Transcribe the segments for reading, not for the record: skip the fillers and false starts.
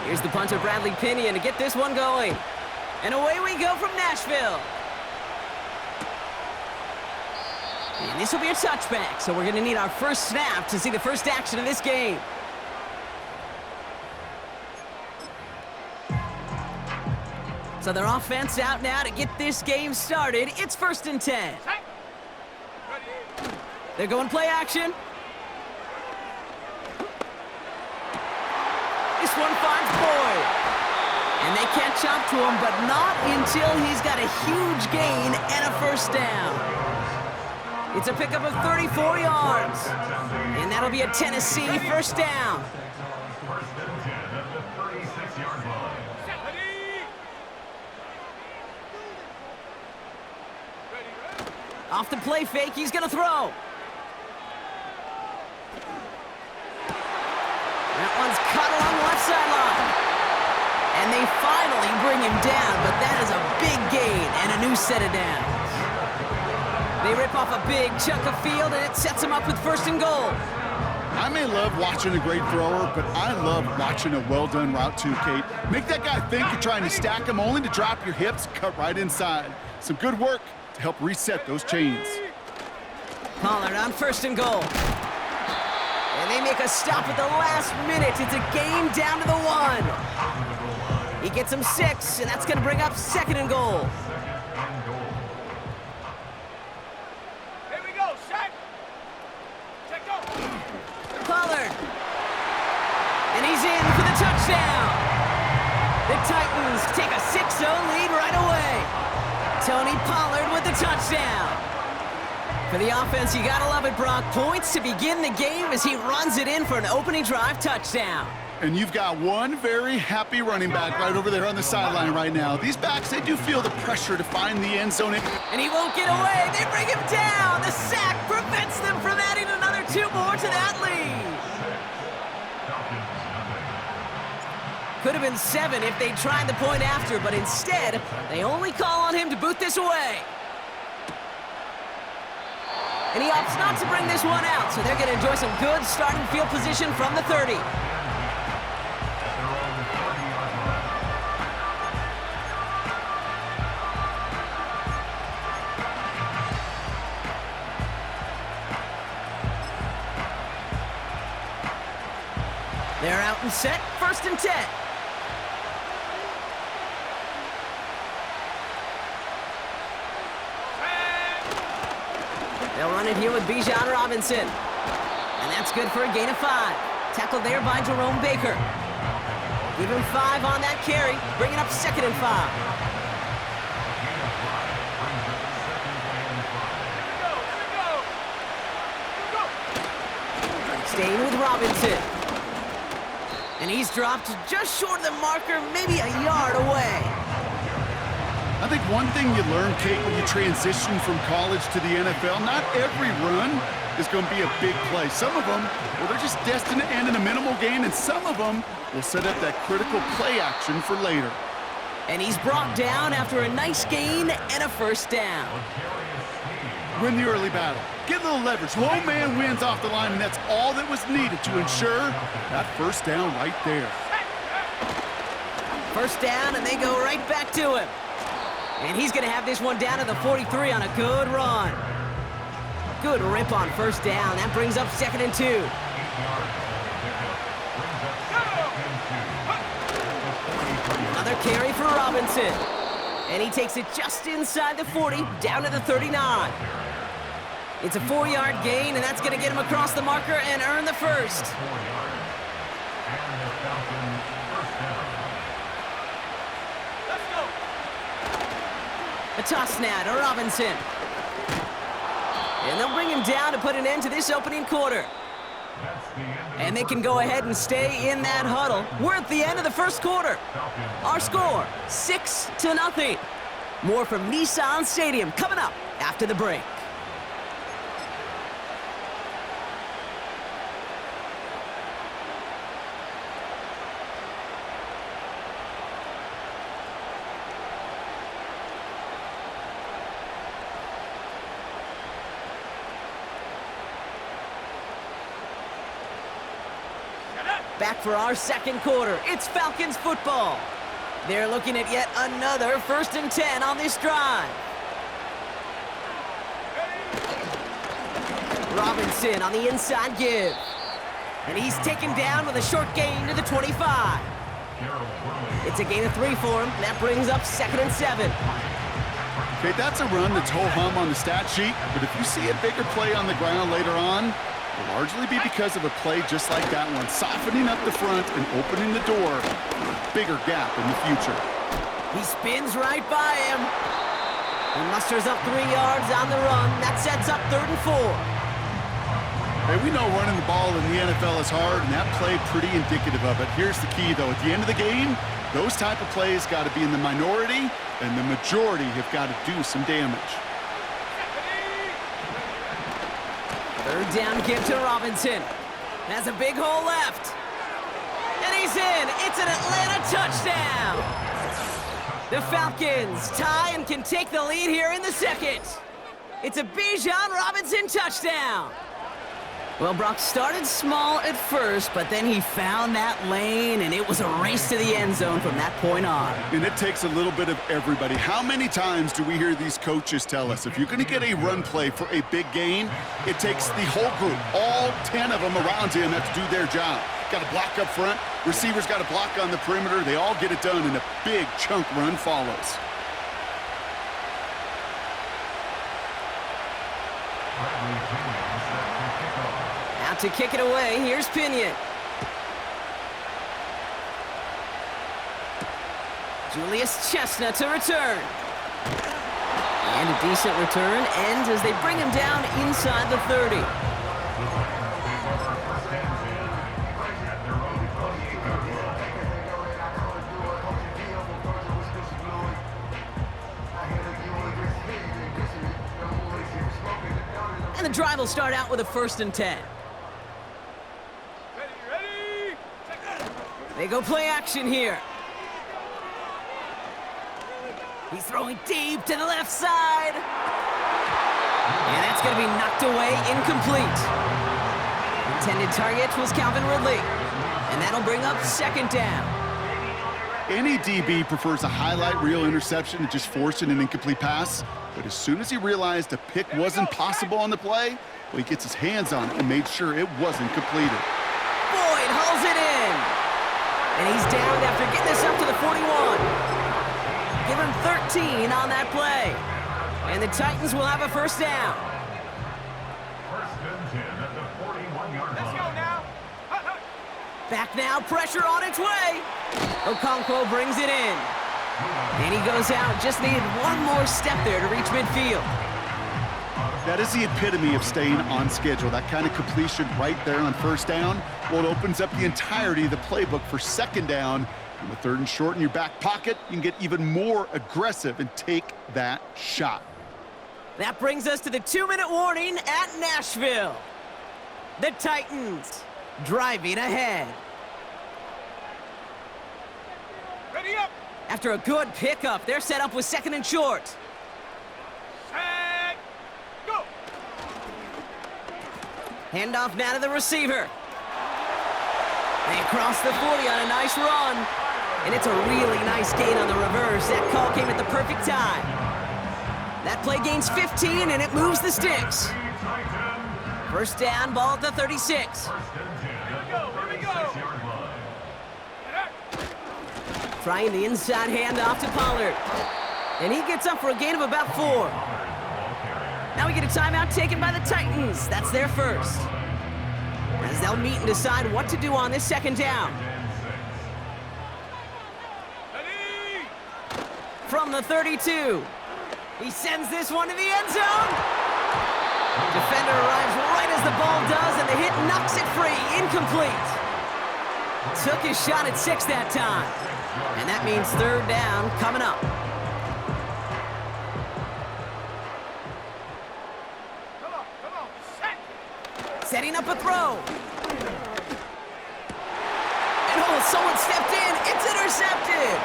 Here's the punter, Bradley Pinion, to get this one going. And away we go from Nashville. And this will be a touchback, so we're going to need our first snap to see the first action of this game. So their offense out now to get this game started. It's 1st and 10. They're going play action. This one finds Boyd. And they catch up to him, but not until he's got a huge gain and a first down. It's a pickup of 34 yards. And that'll be a Tennessee first down. Off the play fake, he's going to throw. That one's cut along the left sideline. And they finally bring him down, but that is a big gain and a new set of downs. They rip off a big chunk of field, and it sets him up with 1st and goal. I may love watching a great thrower, but I love watching a well-done route too, Kate. Make that guy think you're trying to stack him only to drop your hips, cut right inside. Some good work to help reset those chains. Pollard on 1st and goal. And they make a stop at the last minute. It's a game down to the 1. He gets him 6, and that's going to bring up 2nd and goal. Here we go, set. Check go. Pollard. And he's in for the touchdown. The Titans take a 6-0 lead right away. Tony Pollard with the touchdown. For the offense, you gotta love it, Brock. Points to begin the game as he runs it in for an opening drive touchdown. And you've got one very happy running back right over there on the sideline right now. These backs, they do feel the pressure to find the end zone. And he won't get away. They bring him down. The sack prevents them from adding another 2 more to that lead. Could have been 7 if they tried the point after, but instead, they only call on him to boot this away. And he opts not to bring this one out, so they're going to enjoy some good starting field position from the 30. They're out and set, 1st and 10. They'll run it here with Bijan Robinson. And that's good for a gain of 5. Tackled there by Jerome Baker. Give him 5 on that carry, bringing up 2nd and 5. Staying with Robinson. And he's dropped just short of the marker, maybe a yard away. I think one thing you learn, Kate, when you transition from college to the NFL, not every run is going to be a big play. Some of them, well, they're just destined to end in a minimal gain, and some of them will set up that critical play action for later. And he's brought down after a nice gain and a first down. Win the early battle. Get a little leverage. Low man wins off the line, and that's all that was needed to ensure that first down right there. First down, and they go right back to him. And he's going to have this one down to the 43 on a good run. Good rip on first down. That brings up 2nd and 2. Another carry for Robinson. And he takes it just inside the 40, down to the 39. It's a 4-yard gain, and that's going to get him across the marker and earn the first. A toss now to Robinson. And they'll bring him down to put an end to this opening quarter. And they can go ahead and stay in that huddle. We're at the end of the first quarter. Our score, 6-0. More from Nissan Stadium coming up after the break. Back for our second quarter. It's Falcons football. They're looking at yet another 1st and 10 on this drive. Robinson on the inside give. And he's taken down with a short gain to the 25. It's a gain of 3 for him. That brings up 2nd and 7. Okay, that's a run that's ho-hum on the stat sheet, but if you see a bigger play on the ground later on, it'll largely be because of a play just like that one, softening up the front and opening the door for a bigger gap in the future. He spins right by him. He musters up 3 yards on the run. That sets up 3rd and 4. Hey, we know running the ball in the NFL is hard, and that play pretty indicative of it. Here's the key, though. At the end of the game, those type of plays got to be in the minority, and the majority have got to do some damage. 3rd down give to Robinson. Has a big hole left. And he's in. It's an Atlanta touchdown. The Falcons tie and can take the lead here in the second. It's a Bijan Robinson touchdown. Well, Brock started small at first, but then he found that lane, and it was a race to the end zone from that point on. And it takes a little bit of everybody. How many times do we hear these coaches tell us, if you're going to get a run play for a big gain, it takes the whole group, all 10 of them around him have to do their job. Got to block up front, receivers got to block on the perimeter. They all get it done, and a big chunk run follows. Out to kick it away, here's Pinion. Julius Chestnut to return. And a decent return ends as they bring him down inside the 30. And the drive will start out with a 1st and 10. Ready? They go play action here. He's throwing deep to the left side. And that's going to be knocked away, incomplete. Intended target was Calvin Ridley. And that'll bring up 2nd down. Any DB prefers a highlight reel interception to just forcing an incomplete pass. But as soon as he realized a pick wasn't possible on the play, well, he gets his hands on it and made sure it wasn't completed. Boyd hauls it in. And he's down after getting this up to the 41. Give him 13 on that play. And the Titans will have a 1st down. 1st and 10 at the 41-yard line. Let's go now. Back now, pressure on its way. Okonkwo brings it in. And he goes out, just needed one more step there to reach midfield. That is the epitome of staying on schedule. That kind of completion right there on 1st down. Well, it opens up the entirety of the playbook for 2nd down. And with 3rd and short in your back pocket, you can get even more aggressive and take that shot. That brings us to the 2-minute warning at Nashville. The Titans driving ahead. Ready up. After a good pickup, they're set up with 2nd and short. Set. Go. Handoff now to the receiver. They cross the 40 on a nice run. And it's a really nice gain on the reverse. That call came at the perfect time. That play gains 15, and it moves the sticks. 1st down, ball at the 36. Here we go. Trying the inside handoff to Pollard. And he gets up for a gain of about 4. Now we get a timeout taken by the Titans. That's their 1st. As they'll meet and decide what to do on this 2nd down. Ready. From the 32. He sends this one to the end zone. Defender arrives right as the ball does, and the hit knocks it free. Incomplete. Took his shot at 6 that time. And that means 3rd down coming up. Come on. Set. Setting up a throw. And someone stepped in. It's intercepted.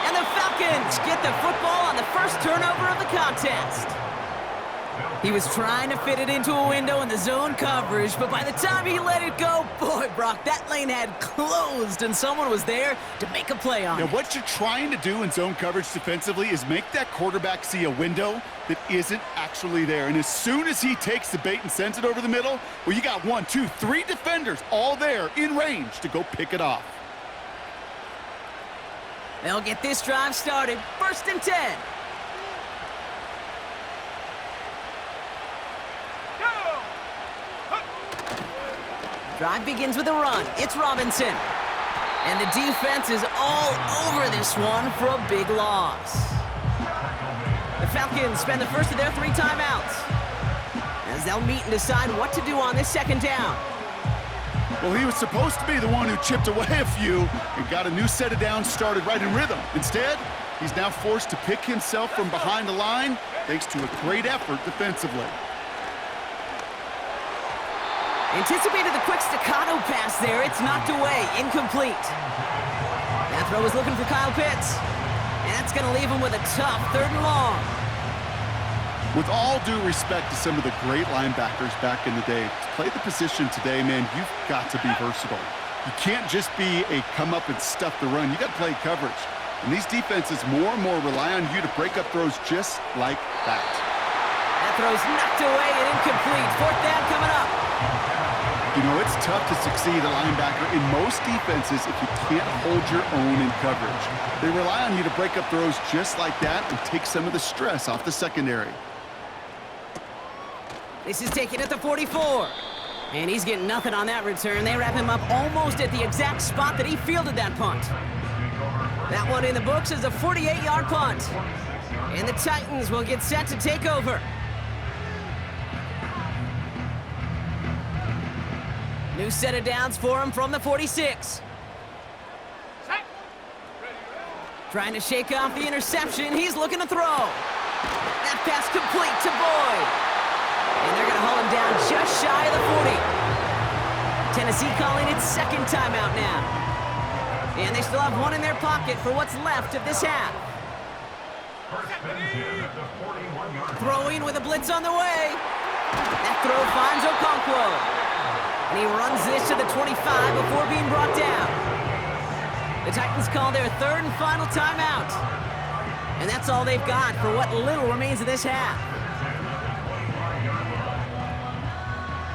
And the Falcons get the football on the 1st turnover of the contest. He was trying to fit it into a window in the zone coverage, but by the time he let it go, boy, Brock, that lane had closed, and someone was there to make a play on it. Now, what you're trying to do in zone coverage defensively is make that quarterback see a window that isn't actually there. And as soon as he takes the bait and sends it over the middle, well, you got 1, 2, 3 defenders all there in range to go pick it off. They'll get this drive started. 1st and 10. Drive begins with a run. It's Robinson. And the defense is all over this one for a big loss. The Falcons spend the first of their 3 timeouts as they'll meet and decide what to do on this 2nd down. Well, he was supposed to be the one who chipped away a few and got a new set of downs started right in rhythm. Instead, he's now forced to pick himself from behind the line thanks to a great effort defensively. Anticipated the quick staccato pass there. It's knocked away. Incomplete. That throw is looking for Kyle Pitts. And that's going to leave him with a tough 3rd and long. With all due respect to some of the great linebackers back in the day, to play the position today, man, you've got to be versatile. You can't just be a come up and stuff the run. You got to play coverage. And these defenses more and more rely on you to break up throws just like that. That throw's knocked away and incomplete. 4th down coming up. You know, it's tough to succeed a linebacker in most defenses if you can't hold your own in coverage. They rely on you to break up throws just like that and take some of the stress off the secondary. This is taken at the 44. And he's getting nothing on that return. They wrap him up almost at the exact spot that he fielded that punt. That one in the books is a 48-yard punt. And the Titans will get set to take over. New set of downs for him from the 46. Trying to shake off the interception. He's looking to throw. That pass complete to Boyd. And they're going to haul him down just shy of the 40. Tennessee calling its 2nd timeout now. And they still have 1 in their pocket for what's left of this half. Throwing with a blitz on the way. That throw finds Okonkwo. And he runs this to the 25 before being brought down. The Titans call their 3rd and final timeout. And that's all they've got for what little remains of this half.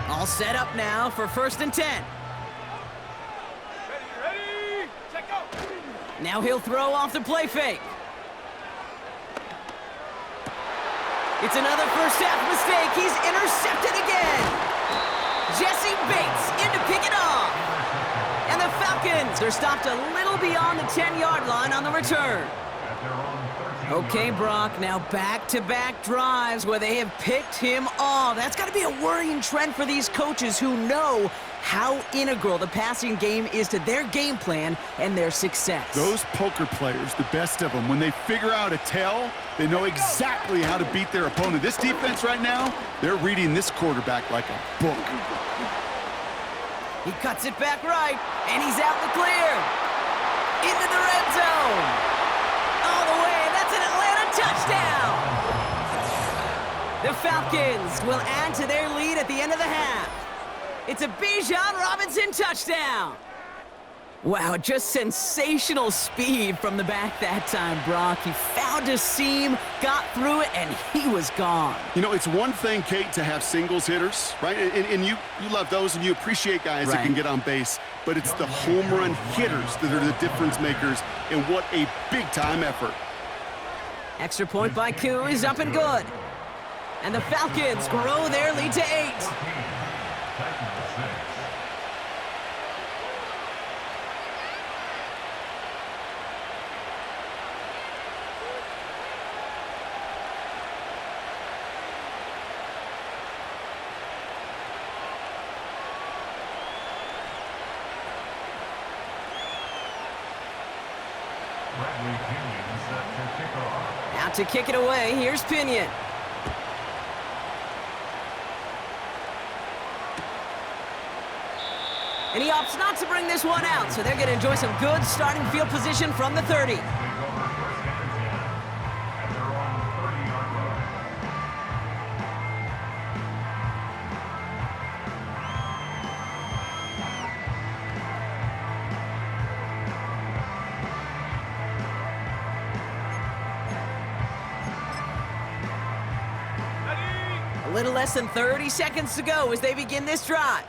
All set up now for 1st and 10. Ready, check go. Now he'll throw off the play fake. It's another first half mistake. He's intercepted again. Jesse Bates in to pick it off. And the Falcons are stopped a little beyond the 10-yard line on the return. Okay, Brock, now back-to-back drives where they have picked him off. That's got to be a worrying trend for these coaches who know how integral the passing game is to their game plan and their success. Those poker players, the best of them, when they figure out a tell, they know exactly how to beat their opponent. This defense right now, they're reading this quarterback like a book. He cuts it back right, and he's out in the clear. Into the red zone. All the way, that's an Atlanta touchdown. The Falcons will add to their lead at the end of the half. It's a Bijan Robinson touchdown. Wow, just sensational speed from the back that time, Brock. He found a seam, got through it, and he was gone. You know, it's one thing, Kate, to have singles hitters, right? And you love those, and you appreciate guys that can get on base. But it's the home run hitters that are the difference makers, and what a big-time effort. Extra point by Koo is up and good. And the Falcons grow their lead to 8. Out to kick it away, here's Pinion. And he opts not to bring this one out, so they're going to enjoy some good starting field position from the 30. little less than 30 seconds to go as they begin this drive.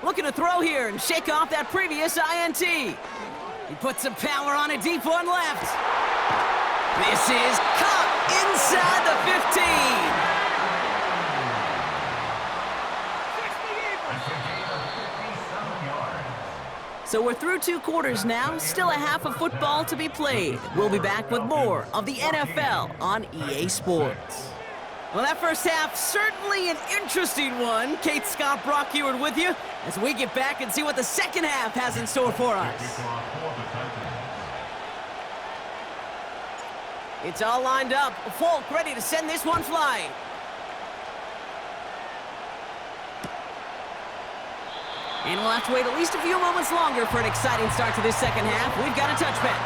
Looking to throw here and shake off that previous INT. He puts some power on a deep one left. This is caught inside the 15. So we're through 2 quarters now, still a half of football to be played. We'll be back with more of the NFL on EA Sports. Well, that first half, certainly an interesting one. Kate, Scott, Brock Eward with you as we get back and see what the second half has in store for us. It's all lined up. Folk ready to send this one flying. And we'll have to wait at least a few moments longer for an exciting start to this second half. We've got a touchback.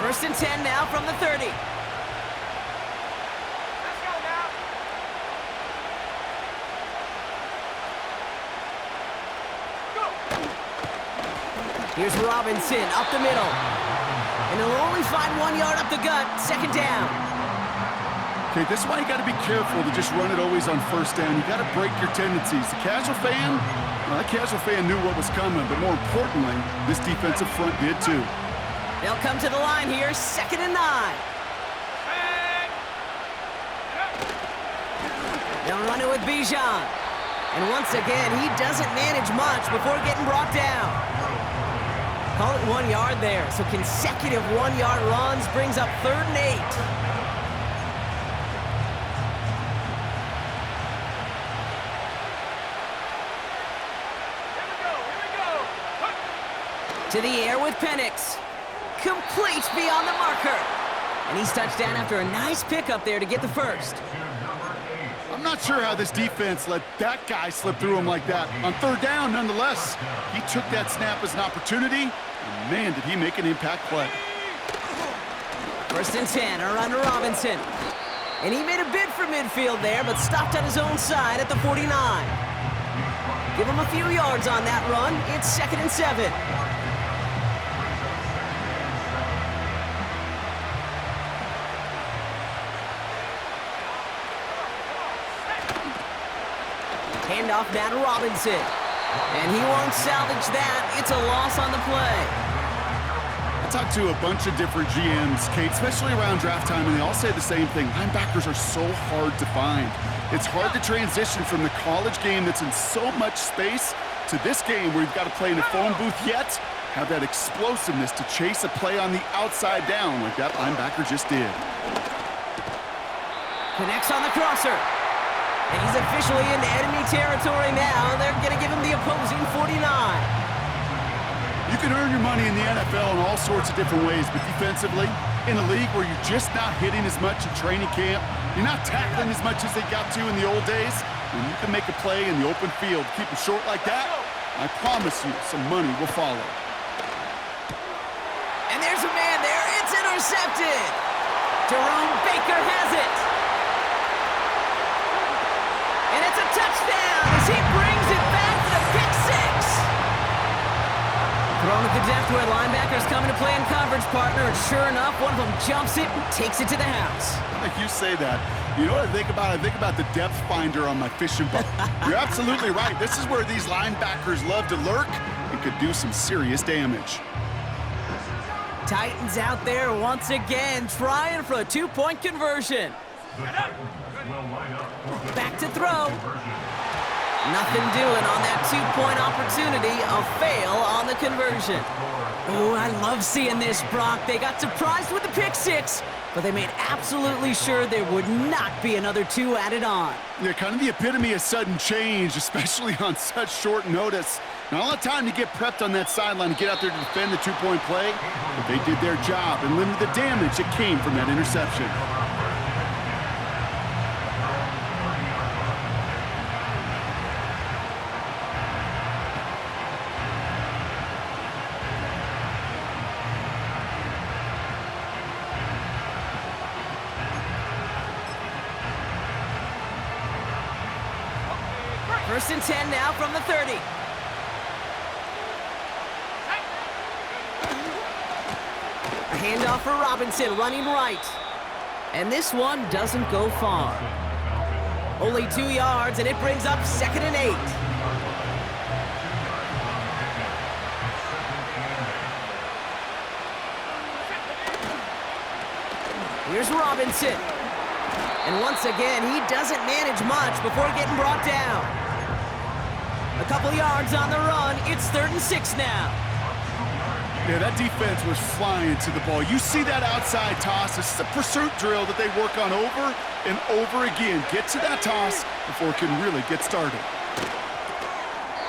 First and 10 now from the 30. Let's go now. Go. Here's Robinson up the middle. And he'll only find 1 yard up the gut. Second down. Okay, this is why you got to be careful to just run it always on first down. You got to break your tendencies. The casual fan, well, that casual fan knew what was coming, but more importantly, this defensive front did too. They'll come to the line here, 2nd and 9. They'll run it with Bijan. And once again, he doesn't manage much before getting brought down. Call it 1 yard there. So consecutive 1 yard runs brings up 3rd and 8. To the air with Penix. Complete beyond the marker. And he's touched down after a nice pickup there to get the first. I'm not sure how this defense let that guy slip through him like that. On 3rd down, nonetheless, he took that snap as an opportunity, and man, did he make an impact play. First and 10, a run to Robinson. And he made a bid for midfield there, but stopped on his own side at the 49. Give him a few yards on that run. It's 2nd and 7. Handoff now to Robinson. And he won't salvage that. It's a loss on the play. I talked to a bunch of different GMs, Kate, especially around draft time, and they all say the same thing. Linebackers are so hard to find. It's hard to transition from the college game that's in so much space to this game where you've got to play in a phone booth, yet have that explosiveness to chase a play on the outside down like that linebacker just did. Connects on the crosser. And he's officially in enemy territory now. They're going to give him the opposing 49. You can earn your money in the NFL in all sorts of different ways, but defensively, in a league where you're just not hitting as much in training camp, you're not tackling as much as they got to in the old days, when you can make a play in the open field, keep it short like that, I promise you some money will follow. And there's a man there. It's intercepted. Jerome Baker has it. And it's a touchdown as he brings it back to the pick 6. Thrown at the depth where linebackers coming to play in coverage, partner, and sure enough, one of them jumps it and takes it to the house. Like you say that, you know what I think about? I think about the depth finder on my fishing boat. You're absolutely right. This is where these linebackers love to lurk and could do some serious damage. Titans out there once again trying for a 2-point conversion. Back to throw. Nothing doing on that 2-point opportunity. A fail on the conversion. Oh, I love seeing this, Brock. They got surprised with the pick 6, but they made absolutely sure there would not be another 2 added on. Yeah, kind of the epitome of sudden change, especially on such short notice. Not a lot of time to get prepped on that sideline to get out there to defend the 2-point play, but they did their job and limited the damage that came from that interception. First and 10 now from the 30. handoff for Robinson, running right. And this one doesn't go far. Only 2 yards, and it brings up 2nd and 8. Here's Robinson. And once again, he doesn't manage much before getting brought down. A couple yards on the run. It's 3rd and 6 now. Yeah, that defense was flying to the ball. You see that outside toss. This is a pursuit drill that they work on over and over again. Get to that toss before it can really get started.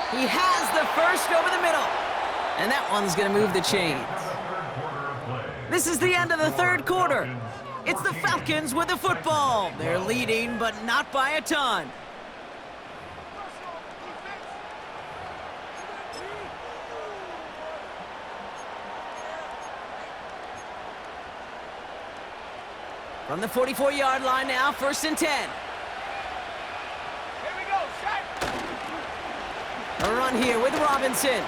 He has the first over the middle. And that one's going to move the chains. This is the end of the 3rd quarter. It's the Falcons with the football. They're leading, but not by a ton. From the 44-yard line now, 1st and 10. Here we go, set. A run here with Robinson.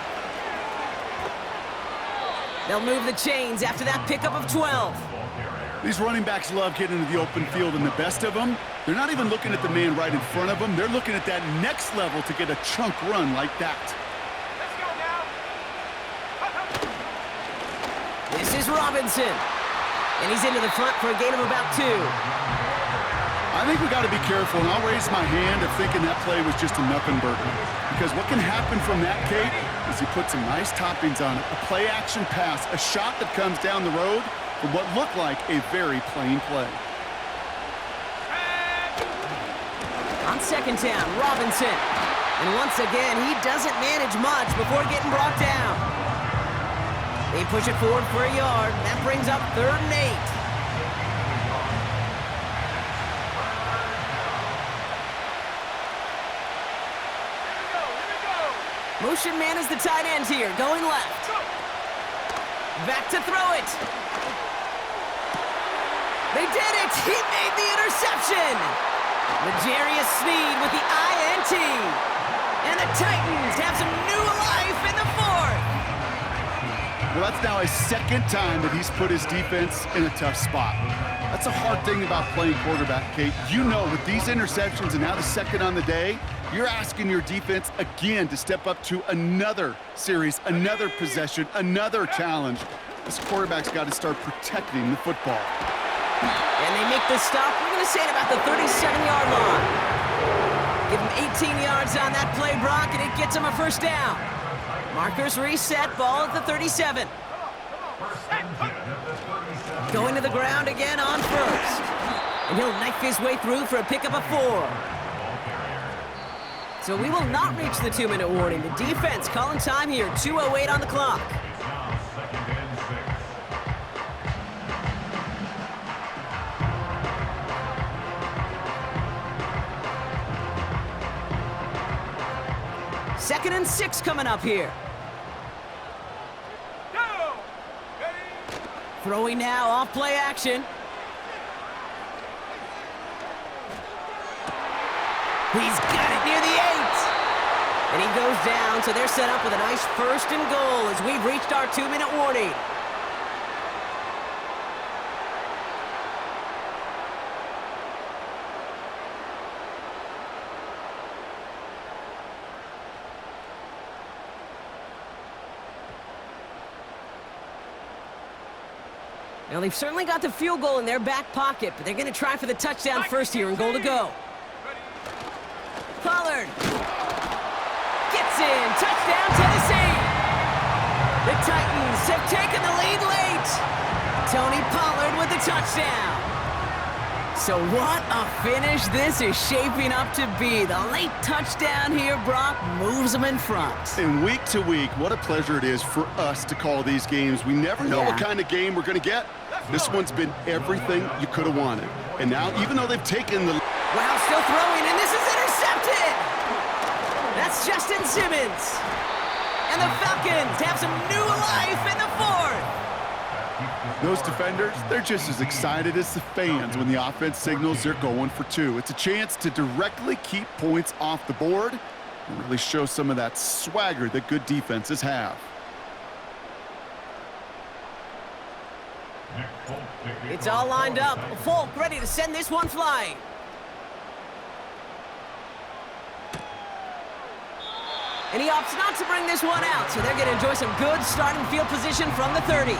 They'll move the chains after that pickup of 12. These running backs love getting into the open field, and the best of them, they're not even looking at the man right in front of them. They're looking at that next level to get a chunk run like that. Let's go now. This is Robinson. And he's into the front for a gain of about 2. I think we got to be careful, and I'll raise my hand of thinking that play was just a nothing burger. Because what can happen from that, Kate, is he put some nice toppings on it. A play-action pass, a shot that comes down the road for what looked like a very plain play. On 2nd down, Robinson. And once again, he doesn't manage much before getting brought down. They push it forward for a yard. That brings up 3rd and 8. Motion man is the tight end here, going left. Back to throw it. They did it! He made the interception! L'Jarius Sneed with the INT. And the Titans have some new life in the 4th. Well, that's now his 2nd time that he's put his defense in a tough spot. That's a hard thing about playing quarterback, Kate. You know, with these interceptions and now the 2nd on the day, you're asking your defense again to step up to another series, another possession, another challenge. This quarterback's got to start protecting the football. And they make the stop, we're going to say, at about the 37-yard line. Give them 18 yards on that play, Brock, and it gets them a 1st down. Markers reset, ball at the 37. Going to the ground again on 1st. And he'll knife his way through for a pickup of 4. So we will not reach the 2-minute warning. The defense calling time here, 2:08 on the clock. Second and 6 coming up here. Throwing now, off play action. He's got it near the 8. And he goes down, so they're set up with a nice 1st and goal as we've reached our 2-minute warning. Now, they've certainly got the field goal in their back pocket, but they're going to try for the touchdown first here and goal to go. Pollard gets in. Touchdown, Tennessee. The Titans have taken the lead late. Tony Pollard with the touchdown. So what a finish this is shaping up to be. The late touchdown here, Brock, moves them in front. And week to week, what a pleasure it is for us to call these games. We never know what kind of game we're going to get. This one's been everything you could have wanted. And now, even though they've taken the... Wow, still throwing, and this is intercepted! That's Justin Simmons. And the Falcons have some new life in the 4th. Those defenders, they're just as excited as the fans when the offense signals they're going for 2. It's a chance to directly keep points off the board and really show some of that swagger that good defenses have. It's all lined up. Folk ready to send this one flying. And he opts not to bring this one out, so they're going to enjoy some good starting field position from the 30.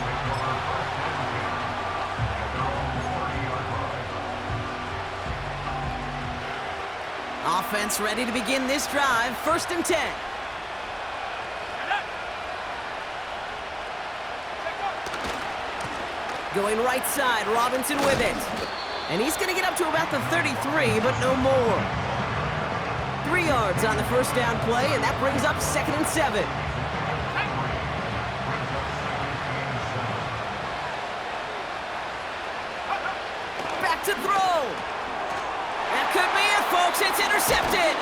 Offense ready to begin this drive. 1st and 10. Going right side, Robinson with it. And he's going to get up to about the 33, but no more. 3 yards on the 1st down play, and that brings up 2nd and 7. Back to throw. That could be it, folks. It's intercepted.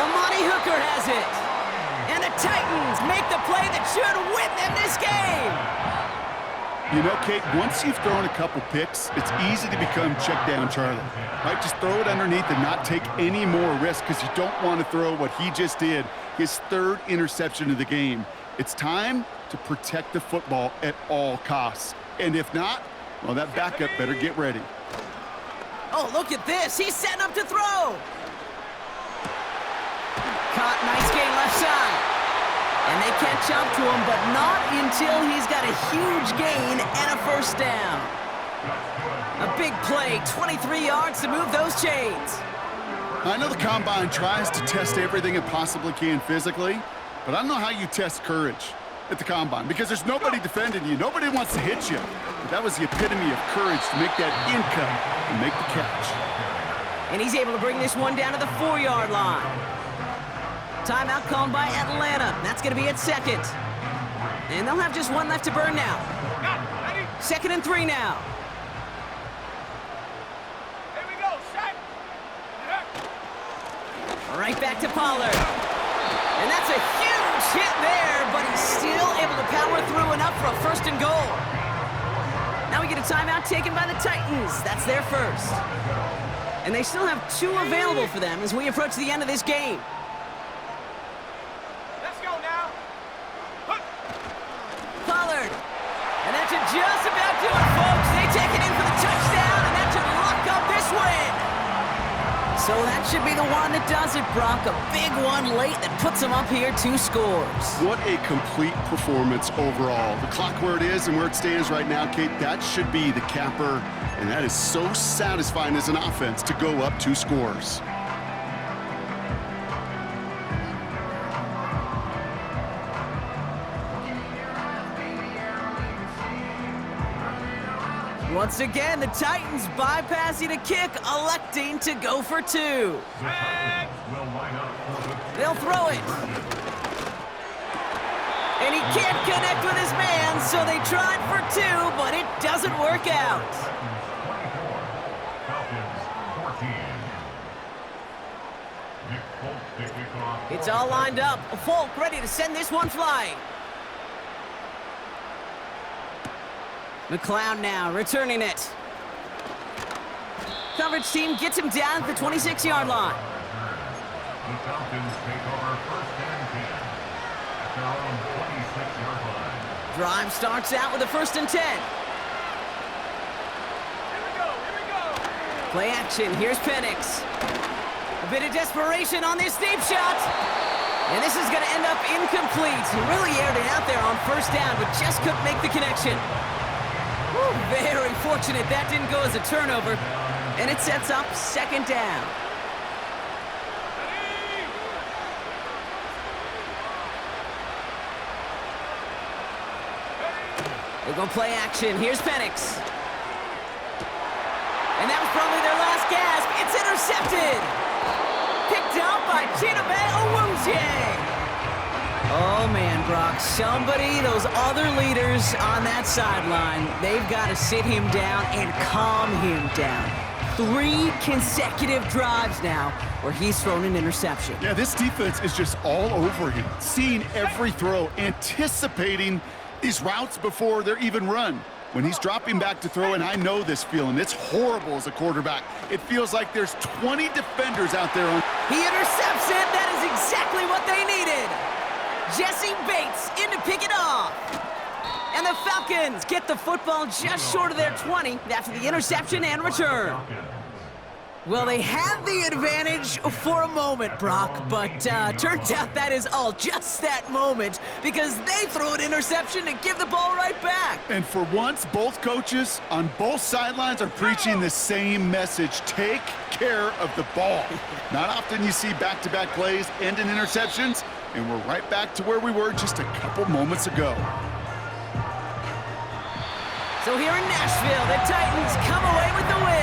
Amani Hooker has it. And the Titans make the play that should win them this game. You know, Kate, once you've thrown a couple picks, it's easy to become check down Charlie. Right? Just throw it underneath and not take any more risk because you don't want to throw what he just did, his 3rd interception of the game. It's time to protect the football at all costs. And if not, well, that backup better get ready. Oh, look at this. He's setting up to throw. Caught, nice gain left side. And they catch up to him, but not until he's got a huge gain and a 1st down. A big play, 23 yards to move those chains. I know the Combine tries to test everything it possibly can physically, but I don't know how you test courage at the Combine because there's nobody defending you. Nobody wants to hit you. But that was the epitome of courage to make that in cut and make the catch. And he's able to bring this one down to the 4-yard line. Timeout called by Atlanta. That's going to be at 2nd. And they'll have just one left to burn now. 2nd and 3 now. Here we go, set. Right back to Pollard. And that's a huge hit there, but he's still able to power through enough for a 1st and goal. Now we get a timeout taken by the Titans. That's their 1st. And they still have 2 available for them as we approach the end of this game. And that should just about do it, folks. They take it in for the touchdown, and that should lock up this win. So that should be the one that does it, Brock. A big one late that puts them up here 2 scores. What a complete performance overall. The clock where it is and where it stands right now, Kate, that should be the capper. And that is so satisfying as an offense to go up 2 scores. Once again, the Titans bypassing a kick, electing to go for 2. They'll throw it. And he can't connect with his man, so they tried for 2, but it doesn't work out. It's all lined up. Folk ready to send this one flying. McLeod now returning it. Coverage team gets him down at the 26-yard line. The Falcons take over 1st and 10 at their own 26-yard line. Drive starts out with a 1st and 10. Here we go. Play action. Here's Penix. A bit of desperation on this deep shot. And this is going to end up incomplete. He really aired it out there on 1st down, but just couldn't make the connection. Whew, very fortunate that didn't go as a turnover. And it sets up 2nd down. They're going to play action. Here's Penix. And that was probably their last gasp. It's intercepted. Picked up by Chidobe Awuzie. Oh, man, Brock. Somebody, those other leaders on that sideline, they've got to sit him down and calm him down. 3 consecutive drives now where he's thrown an interception. Yeah, this defense is just all over him, seeing every throw, anticipating these routes before they're even run. When he's dropping back to throw, and I know this feeling, it's horrible as a quarterback. It feels like there's 20 defenders out there. He intercepts it. That is exactly what they needed. Jesse Bates in to pick it off. And the Falcons get the football just short of their 20 after the interception and return. Well, they had the advantage for a moment, Brock, but turns out that is all just that moment because they throw an interception and give the ball right back. And for once, both coaches on both sidelines are preaching the same message. Take care of the ball. Not often you see back-to-back plays end in interceptions, and we're right back to where we were just a couple moments ago. So here in Nashville, the Titans come away with the win.